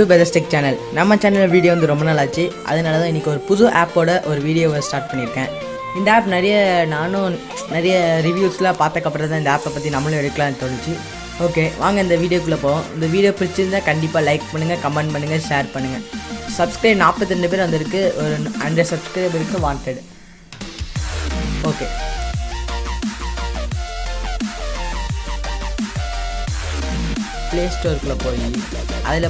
To Brothers Tech channel. நம்ம channel video வந்து ரொம்ப நாள் ஆச்சு. அதனால தான் இன்றைக்கி ஒரு புது ஆப்போட ஒரு வீடியோவை ஸ்டார்ட் பண்ணியிருக்கேன். இந்த ஆப் நானும் நிறைய ரிவ்யூஸ்லாம் பார்த்தக்கப்புறம் தான் இந்த ஆப்பை பற்றி நம்மளும் எடுக்கலாம்னு தோணுச்சு. ஓகே, வாங்க இந்த வீடியோக்குள்ளே போவோம். இந்த வீடியோ பிடிச்சிருந்தால் கண்டிப்பாக லைக் பண்ணுங்கள், கமெண்ட் பண்ணுங்கள், ஷேர் பண்ணுங்கள். சப்ஸ்கிரைப் 42 பேர் வந்திருக்கு. ஒரு 100 சப்ஸ்கிரைபருக்கு வாண்டட். ஓகே, ப்ளே ஸ்டோருக்குள்ளே போய் அதில்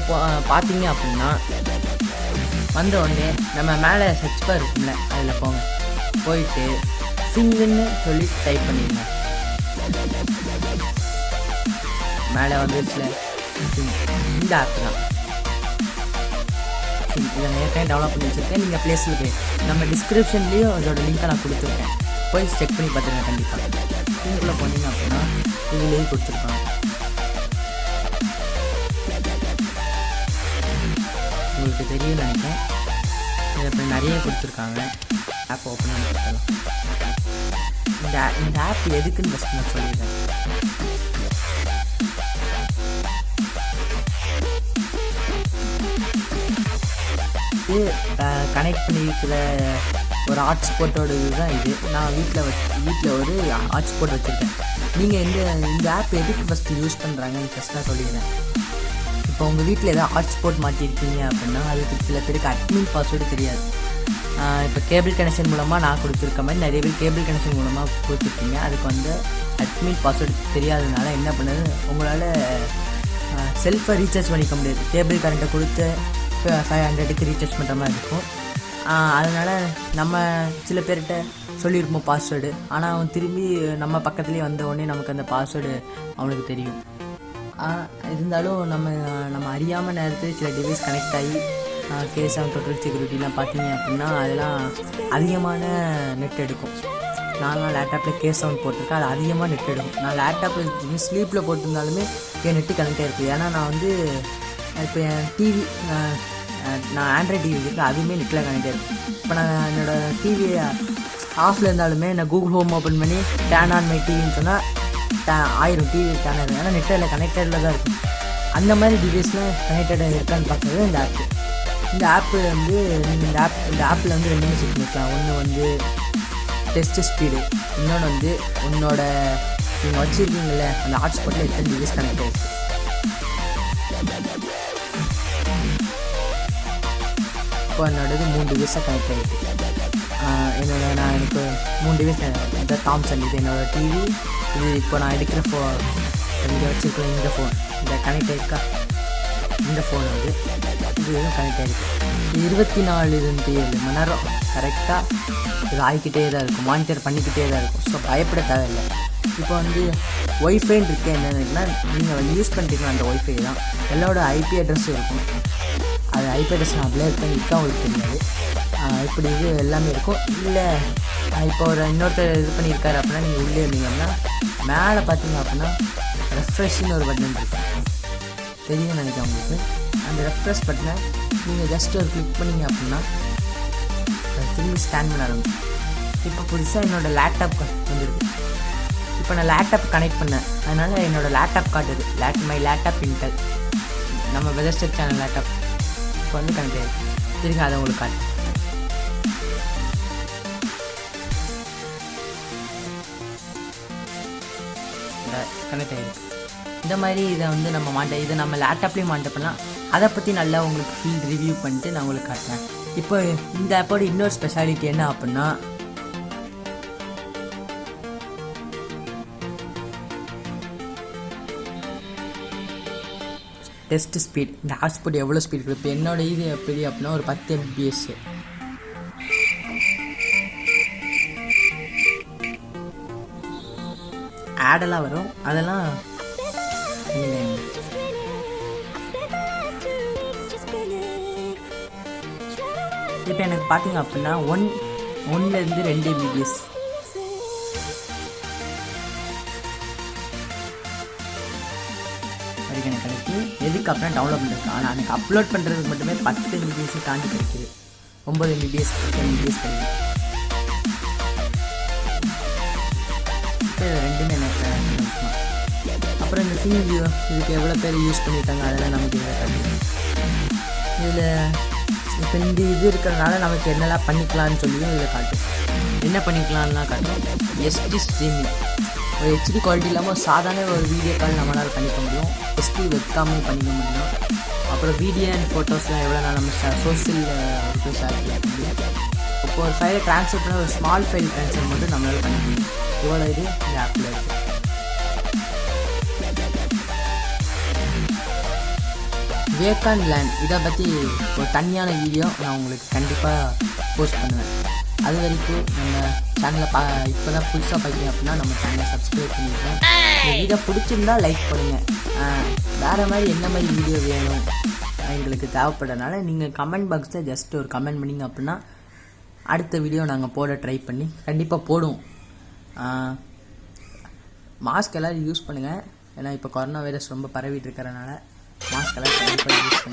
பார்த்தீங்க அப்படின்னா வந்த உடனே நம்ம மேலே சர்ச் பார் இருக்குல்ல, அதில் போங்க. போயிட்டு ஃபிங்குன்னு சொல்லி டைப் பண்ணிடுங்க. மேலே வந்துச்சுல இந்த ஆப் தான். இதை ஏற்கனவே டெவலப் பண்ணி வச்சுருக்கேன். நீங்கள் ப்ளேஸில் போய் நம்ம டிஸ்கிரிப்ஷன்லேயும் அதோட லிங்க்கை நான் கொடுத்துருக்கேன். போய் செக் பண்ணி பார்த்துருங்க. கண்டிப்பாக ஃபிங்குள்ளே போனீங்க அப்படின்னா இதுலேயே கொடுத்துருப்பாங்க. உங்களுக்கு தெரியும் நினைக்கிறேன். இதை இப்போ நிறைய கொடுத்துருக்காங்க. ஆப் ஓப்பன் பண்ணி பார்க்கலாம். இந்த ஆப் எதுக்குன்னு ஃபஸ்ட் நான் சொல்லிடுறேன். இது கனெக்ட் பண்ணியிருக்கிற ஒரு ஹாட்ஸ்பாட்டோட இதுதான் இது. நான் வீட்டில் ஒரு ஹாட்ஸ்பாட் வச்சுருக்கேன். நீங்கள் இந்த ஆப் எதுக்கு ஃபஸ்ட்டு யூஸ் பண்ணுறாங்கன்னு ஃபஸ்ட் நான் சொல்லிடுறேன். இப்போ உங்கள் வீட்டில் எதாவது ஹாட்ஸ்பாட் மாட்டியிருக்கீங்க அப்படின்னா அதுக்கு சில பேருக்கு அட்மின் பாஸ்வேர்டு தெரியாது. இப்போ கேபிள் கனெக்ஷன் மூலமாக நான் கொடுத்துருக்க மாதிரி நிறைய பேர் கேபிள் கனெக்ஷன் மூலமாக கொடுத்துருக்கீங்க. அதுக்கு வந்து அட்மின் பாஸ்வேர்டு தெரியாததுனால என்ன பண்ணுது, உங்களால் செல்ஃபை ரீசார்ஜ் பண்ணிக்க முடியாது. கேபிள் கரண்ட்டை கொடுத்து 500க்கு ரீசார்ஜ் பண்ணுற மாதிரி இருக்கும். அதனால் நம்ம சில பேர்கிட்ட சொல்லியிருப்போம் பாஸ்வேர்டு. ஆனால் அவன் திரும்பி நம்ம பக்கத்துலேயே வந்த உடனே நமக்கு அந்த பாஸ்வேர்டு அவனுக்கு தெரியும். இருந்தாலும் நம்ம அறியாமல் நேரத்தில் சில டிவைஸ் கனெக்ட் ஆகி 𝐏𝐵 𝐏𝐵 பார்த்தீங்க அப்படின்னா அதெல்லாம் அதிகமான நெட் எடுக்கும். நான்லாம் லேப்டாப்பில் 𝐏𝐵 போட்டிருக்கேன். அது அதிகமாக நெட் எடுக்கும். நான் லேப்டாப்பில் ஸ்லீப்பில் போட்டிருந்தாலுமே என் நெட்டு கனெக்ட் ஆகிருக்கு. ஏன்னா நான் வந்து இப்போ என் டிவி நான் ஆண்ட்ராய்ட் டிவி இருக்குது, அதுவுமே நெட்டில் கனெக்ட் ஆகிருக்கு. இப்போ நான் என்னோடய டிவியை ஆஃபில் இருந்தாலுமே நான் கூகுள் ஹோம் ஓப்பன் பண்ணி டேன் ஆன் மை டிவின்னு சொன்னால் ஆயிரம் டிவி டேன் ஆகிடும். ஏன்னா நெட்டில் கனெக்டடில் தான் இருக்கும். அந்த மாதிரி டிவைஸில் கனெக்டடாக இருக்கான்னு பார்க்குறது இந்த ஆப்பு. இந்த ஆப்பு வந்து நீங்கள் இந்த ஆப்பில் வந்து ரெண்டுமே செக் பண்ணிக்கலாம். ஒன்று வந்து டெஸ்ட்டு ஸ்பீடு, இன்னொன்று வந்து உன்னோட நீங்கள் வச்சுருக்கீங்கள அந்த ஹாட்ஸ்பாட்டில் எத்தனை டிவைஸ் கனெக்ட் ஆகிருக்கு. இப்போ என்னோடது 3 டிவைஸாக கனெக்ட் ஆகிருக்கு. எனக்கு 3 டிவைஸ் இந்த தாம்சன், இது என்னோடய டிவி, இது இப்போ நான் எடுக்கிற இங்கே வச்சுருக்கேன் இந்த ஃபோன், இந்த கனெக்ட் ஆகிருக்கா. இந்த ஃபோன் வந்து இது கனெக்ட் ஆகிருக்கு. 24 மணி நேரம் கரெக்டாக இது ஆகிக்கிட்டே தான் இருக்கும், மானிட்டர் பண்ணிக்கிட்டே தான் இருக்கும். ஸோ பயப்பட தேவையில்லை. இப்போ வந்து ஒய்ஃபைன்னு இருக்குது. என்னென்னா நீங்கள் யூஸ் பண்ணுறீங்களா அந்த ஒய்ஃபை தான் எல்லாரோட ஐபி அட்ரஸும் இருக்கும். அது ஐபி அட்ரஸ் நான் அப்ளை பண்ணியிருக்கா உங்களுக்கு தெரியாது. இப்படி இது எல்லாமே இருக்கும். இல்லை இப்போ இன்னொருத்தர் இது பண்ணியிருக்காரு அப்படின்னா நீங்கள் உள்ளே இருந்தீங்கன்னா மேலே பார்த்தீங்க அப்படின்னா ரெஃப்ரெஷ்ன்னு ஒரு பட்டன் இருக்கும். தெரியும் நினைக்கிறேன் உங்களுக்கு. அந்த ரெஃப்ரெஷ் பட்டனை நீங்கள் ஜஸ்ட் ஒரு கிளிக் பண்ணிங்க அப்படின்னா திரும்பி ஸ்கேன் பண்ண ஆரம்பிச்சு. இப்போ புதுசாக என்னோடய லேப்டாப் வந்துருக்கு. இப்போ நான் லேப்டாப் கனெக்ட் பண்ணேன். அதனால் என்னோடய லேப்டாப் காட்டுது. மை லேப்டாப் இன்டெல், நம்ம பிரதர்ஸ்டெக் சேனல் லேப்டாப் இப்போ வந்து கனெக்ட் ஆகிருக்கு. திருங்க அதை உங்களுக்கு காட்டு. கனெக்ட் ஆகிருக்கு. இந்த மாதிரி இதை வந்து இதை நம்ம லேப்டாப்லேயும் மாட்ட பண்ணலாம். அதை பற்றி நல்லா உங்களுக்கு ஃபீல் ரிவ்யூ பண்ணிட்டு நான் உங்களுக்கு காட்டுறேன். இப்போ இந்த ஆப்போட இன்னொரு ஸ்பெஷாலிட்டி என்ன அப்படின்னா டெஸ்ட் ஸ்பீட். இந்த ஹாட்ஸ்பாட் எவ்வளோ ஸ்பீட் இருக்குது. இப்போ என்னோட இது எப்படி அப்படின்னா ஒரு 10 mbps. ஆடெல்லாம் வரும், அதெல்லாம் இப்போ எனக்கு பார்த்தீங்க அப்படின்னா 1லேருந்து 2 mbps வரைக்கும் எனக்கு கிடைக்குது. எதுக்கு அப்படின்னா டவுன்லோட் பண்ணிருக்கு. ஆனால் எனக்கு அப்லோட் பண்ணுறதுக்கு மட்டுமே 10 mbps தாண்டி கிடைக்குது. 9 mbps 10 mbps கிடைக்குது. இப்போ இது ரெண்டுமே எனக்கு அப்புறம் இந்த ஃபிங் இதுக்கு எவ்வளோ பேர் யூஸ் பண்ணியிருக்காங்க அதெல்லாம் நமக்கு இதில் காட்டுது. இதில் இப்போ இந்த இது இருக்கிறதுனால நமக்கு என்னெல்லாம் பண்ணிக்கலாம்னு சொல்லியும் இதில் காட்டும். என்ன பண்ணிக்கலாம்லாம் காட்டும். எஸ்டி ஸ்ட்ரீமிங் ஒரு ஹெச்டி குவாலிட்டி இல்லாமல் சாதாரண ஒரு வீடியோ கால் நம்மளால் பண்ணிக்க முடியும். எஸ்டி வெப்காமும் பண்ணிக்க முடியும். அப்புறம் வீடியோ அண்ட் ஃபோட்டோஸ்லாம் எவ்வளோ நாள் நம்ம சோஷியல் ஷேர் பண்ண முடியும். இப்போ ஒரு ஃபைலை ட்ரான்ஸ்ஃபர் பண்ண ஒரு ஸ்மால் ஃபைல் ட்ரான்ஸ்ஃபர் மட்டும் நம்மளால் பண்ண முடியும். இவ்வளோ இது இந்த ஆப்பில் இருக்குது. வேக்கான் லேண்ட் இதை பற்றி ஒரு தனியான வீடியோ நான் உங்களுக்கு கண்டிப்பாக போஸ்ட் பண்ணுவேன். அது வரைக்கும் நம்ம சேனலை இப்போ தான் புதுசாக பார்க்குறீங்க அப்படின்னா நம்ம சேனலை சப்ஸ்கிரைப் பண்ணிடுறேன். இந்த வீடியோ பிடிச்சிருந்தா லைக் பண்ணுங்கள். வேறு மாதிரி என்ன மாதிரி வீடியோ வேணும் எங்களுக்கு தேவைப்படுறதுனால நீங்கள் கமெண்ட் பாக்ஸில் ஜஸ்ட் ஒரு கமெண்ட் பண்ணிங்க அப்படின்னா அடுத்த வீடியோ நாங்கள் போட ட்ரை பண்ணி கண்டிப்பாக போடுவோம். மாஸ்க் எல்லோரும் யூஸ் பண்ணுங்கள். ஏன்னா இப்போ கொரோனா வைரஸ் ரொம்ப பரவிட்டு இருக்கிறதுனால மாஸ்க் எல்லாம் கண்டிப்பாக யூஸ் பண்ணுங்கள்.